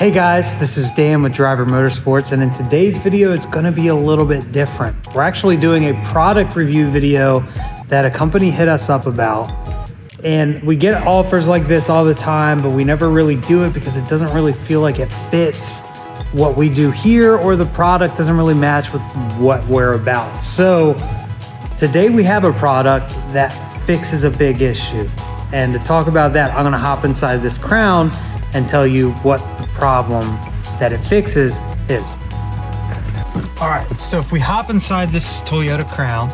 Hey guys, this is Dan with Driver Motorsports, and in today's video it's going to be a little bit different. We're actually doing a product review video that a company hit us up about, and we get offers like this all the time, but we never really do it because it doesn't really feel like it fits what we do here, or the product doesn't really match with what we're about. So today we have a product that fixes a big issue, and to talk about that, I'm going to hop inside this Crown and tell you what the problem that it fixes is. All right, so if we hop inside this Toyota Crown,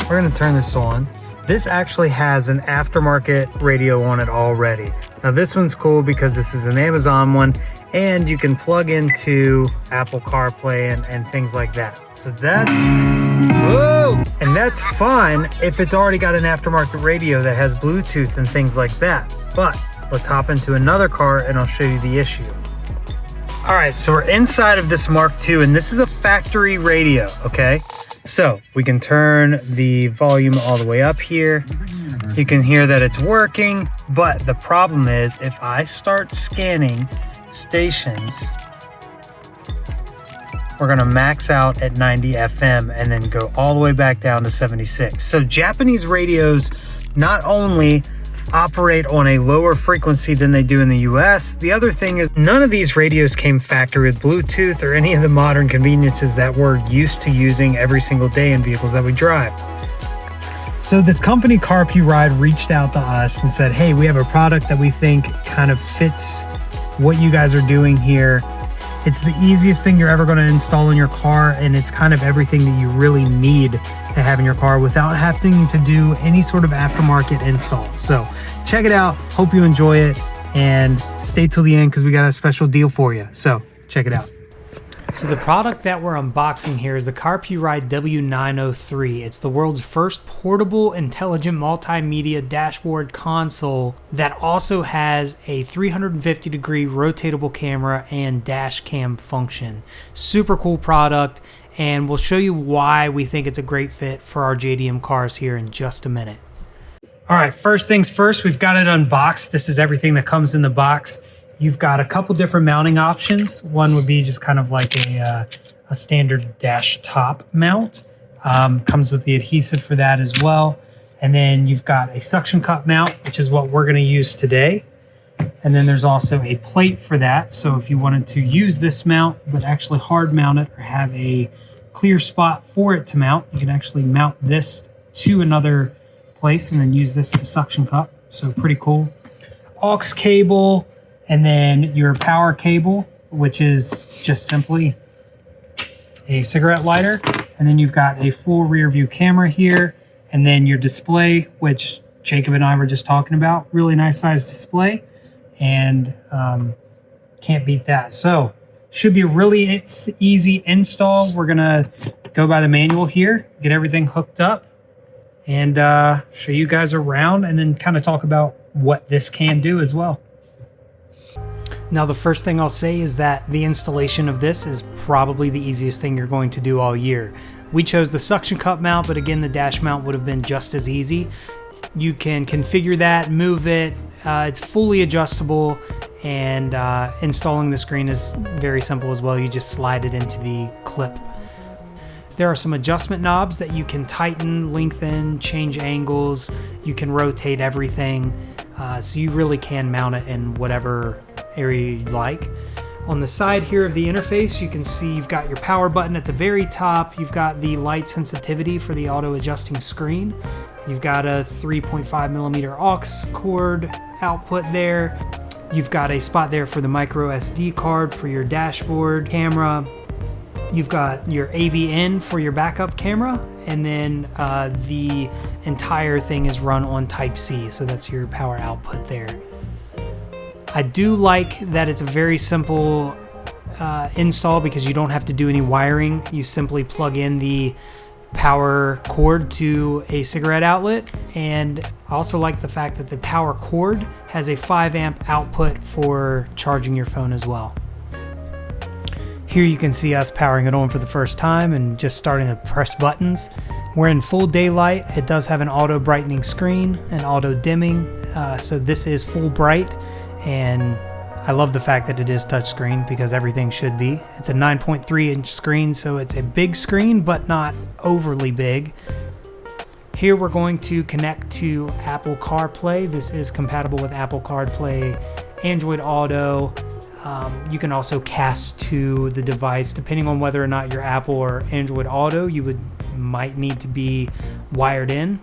we're gonna turn this on. This actually has an aftermarket radio on it already. Now this one's cool because this is an Amazon one, and you can plug into Apple CarPlay and things like that. So that's, whoa! And that's fine if it's already got an aftermarket radio that has Bluetooth and things like that. But let's hop into another car and I'll show you the issue. All right, so we're inside of this Mark II, and this is a factory radio, okay? So we can turn the volume all the way up here. You can hear that it's working, but the problem is if I start scanning stations, we're gonna max out at 90 FM and then go all the way back down to 76. So Japanese radios not only operate on a lower frequency than they do in the US. The other thing is none of these radios came factory with Bluetooth or any of the modern conveniences that we're used to using every single day in vehicles that we drive. So this company Carpuride reached out to us and said, hey, we have a product that we think kind of fits what you guys are doing here. It's the easiest thing you're ever going to install in your car, and it's kind of everything that you really need to have in your car without having to do any sort of aftermarket install. So check it out. Hope you enjoy it, and stay till the end because we got a special deal for you. So check it out. So the product that we're unboxing here is the Carpuride W903. It's the world's first portable intelligent multimedia dashboard console that also has a 350-degree rotatable camera and dash cam function. Super cool product, and we'll show you why we think it's a great fit for our JDM cars here in just a minute. All right, first things first, we've got it unboxed. This is everything that comes in the box. You've got a couple different mounting options. One would be just kind of like a standard dash top mount. Comes with the adhesive for that as well. And then you've got a suction cup mount, which is what we're gonna use today. And then there's also a plate for that. So if you wanted to use this mount, but actually hard mount it or have a clear spot for it to mount, you can actually mount this to another place and then use this to suction cup. So pretty cool. Aux cable, and then your power cable, which is just simply a cigarette lighter. And then you've got a full rear view camera here. And then your display, which Jacob and I were just talking about. Really nice size display, and can't beat that. So should be a really easy install. We're gonna go by the manual here, get everything hooked up, and show you guys around, and then kind of talk about what this can do as well. Now, the first thing I'll say is that the installation of this is probably the easiest thing you're going to do all year. We chose the suction cup mount, but again, the dash mount would have been just as easy. You can configure that, move it. It's fully adjustable, and installing the screen is very simple as well. You just slide it into the clip. There are some adjustment knobs that you can tighten, lengthen, change angles. You can rotate everything. So you really can mount it in whatever area you'd like. On the side here of the interface, you can see you've got your power button at the very top. You've got the light sensitivity for the auto adjusting screen. You've got a 3.5mm aux cord output there. You've got a spot there for the micro SD card for your dashboard camera. You've got your AV in for your backup camera, and then the entire thing is run on Type-C, so that's your power output there. I do like that it's a very simple install because you don't have to do any wiring. You simply plug in the power cord to a cigarette outlet, and I also like the fact that the power cord has a 5-amp output for charging your phone as well. Here you can see us powering it on for the first time and just starting to press buttons. We're in full daylight. It does have an auto brightening screen and auto dimming, so this is full bright, and I love the fact that it is touchscreen because everything should be. It's a 9.3 inch screen, so it's a big screen, but not overly big. Here we're going to connect to Apple CarPlay. This is compatible with Apple CarPlay, Android Auto. You can also cast to the device. Depending on whether or not you're Apple or Android Auto, you might need to be wired in.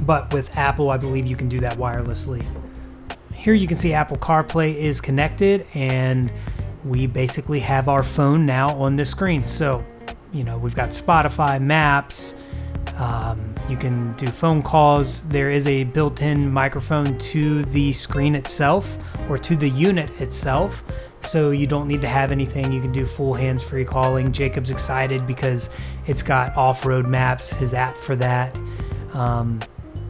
But with Apple, I believe you can do that wirelessly. Here you can see Apple CarPlay is connected, and we basically have our phone now on the screen. So, you know, we've got Spotify, Maps, you can do phone calls. There is a built-in microphone to the screen itself or to the unit itself, so you don't need to have anything. You can do full hands-free calling. Jacob's excited because it's got off-road maps, his app for that.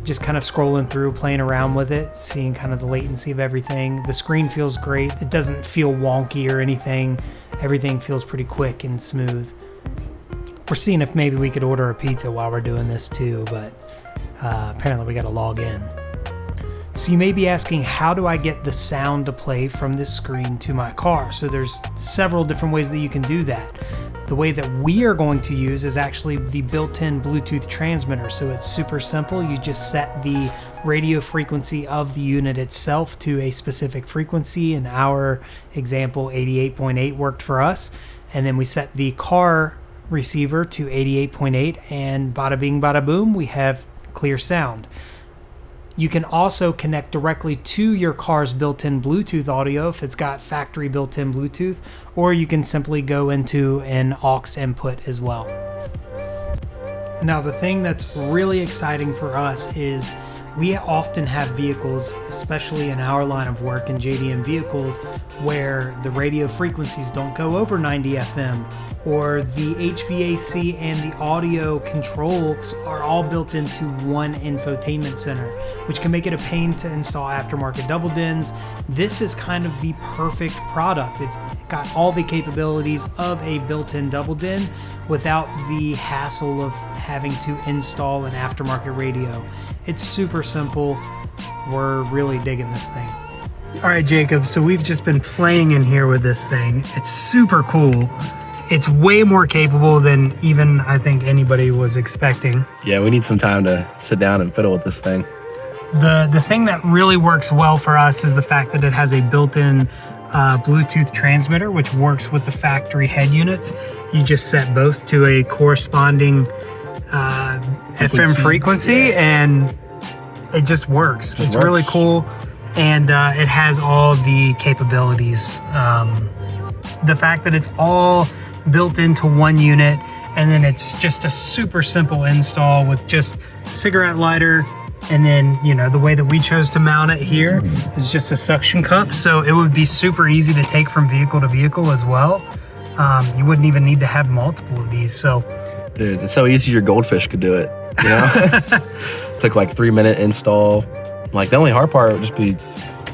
Just kind of scrolling through, playing around with it, seeing kind of the latency of everything. The screen feels great. It doesn't feel wonky or anything. Everything feels pretty quick and smooth. We're seeing if maybe we could order a pizza while we're doing this too, but apparently we got to log in. So you may be asking, how do I get the sound to play from this screen to my car? So there's several different ways that you can do that. The way that we are going to use is actually the built-in Bluetooth transmitter. So it's super simple. You just set the radio frequency of the unit itself to a specific frequency. In our example, 88.8 worked for us. And then we set the car receiver to 88.8, and bada bing, bada boom, we have clear sound. You can also connect directly to your car's built-in Bluetooth audio if it's got factory built-in Bluetooth, or you can simply go into an aux input as well. Now, the thing that's really exciting for us is we often have vehicles, especially in our line of work in JDM vehicles, where the radio frequencies don't go over 90 FM, or the HVAC and the audio controls are all built into one infotainment center, which can make it a pain to install aftermarket double DINs. This is kind of the perfect product. It's got all the capabilities of a built-in double DIN without the hassle of having to install an aftermarket radio. It's super simple. We're really digging this thing. All right, Jacob, so we've just been playing in here with this thing. It's super cool. It's way more capable than even I think anybody was expecting. Yeah, we need some time to sit down and fiddle with this thing. The thing that really works well for us is the fact that it has a built-in Bluetooth transmitter, which works with the factory head units. You just set both to a corresponding FM frequency, and it just works. It's really cool, and it has all the capabilities. The fact that it's all built into one unit, and then it's just a super simple install with just cigarette lighter, and then, you know, the way that we chose to mount it here is just a suction cup, so it would be super easy to take from vehicle to vehicle as well. You wouldn't even need to have multiple of these. So dude, it's so easy your goldfish could do it, you know? Took like 3-minute install. Like, the only hard part would just be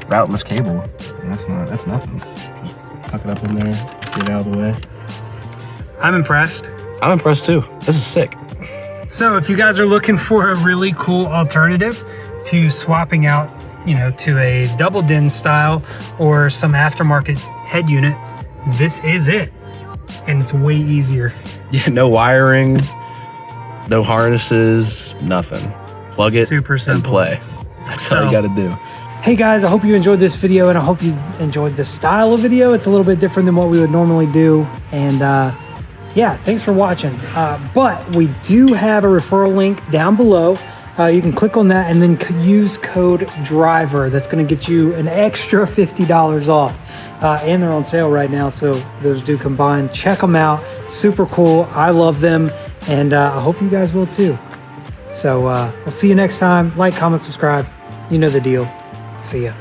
routing this cable. And that's nothing. Just tuck it up in there, get it out of the way. I'm impressed. I'm impressed too. This is sick. So if you guys are looking for a really cool alternative to swapping out, you know, to a double DIN style or some aftermarket head unit, this is it. And it's way easier. Yeah, no wiring, no harnesses, nothing. Plug it Super simple. And play. That's all you got to do. Hey guys, I hope you enjoyed this video, and I hope you enjoyed this style of video. It's a little bit different than what we would normally do. And yeah, thanks for watching. But we do have a referral link down below. You can click on that and then use code DRIVER. That's going to get you an extra $50 off. And they're on sale right now, so those do combine. Check them out. Super cool. I love them, and I hope you guys will too. So we'll see you next time. Like, comment, subscribe. You know the deal. See ya.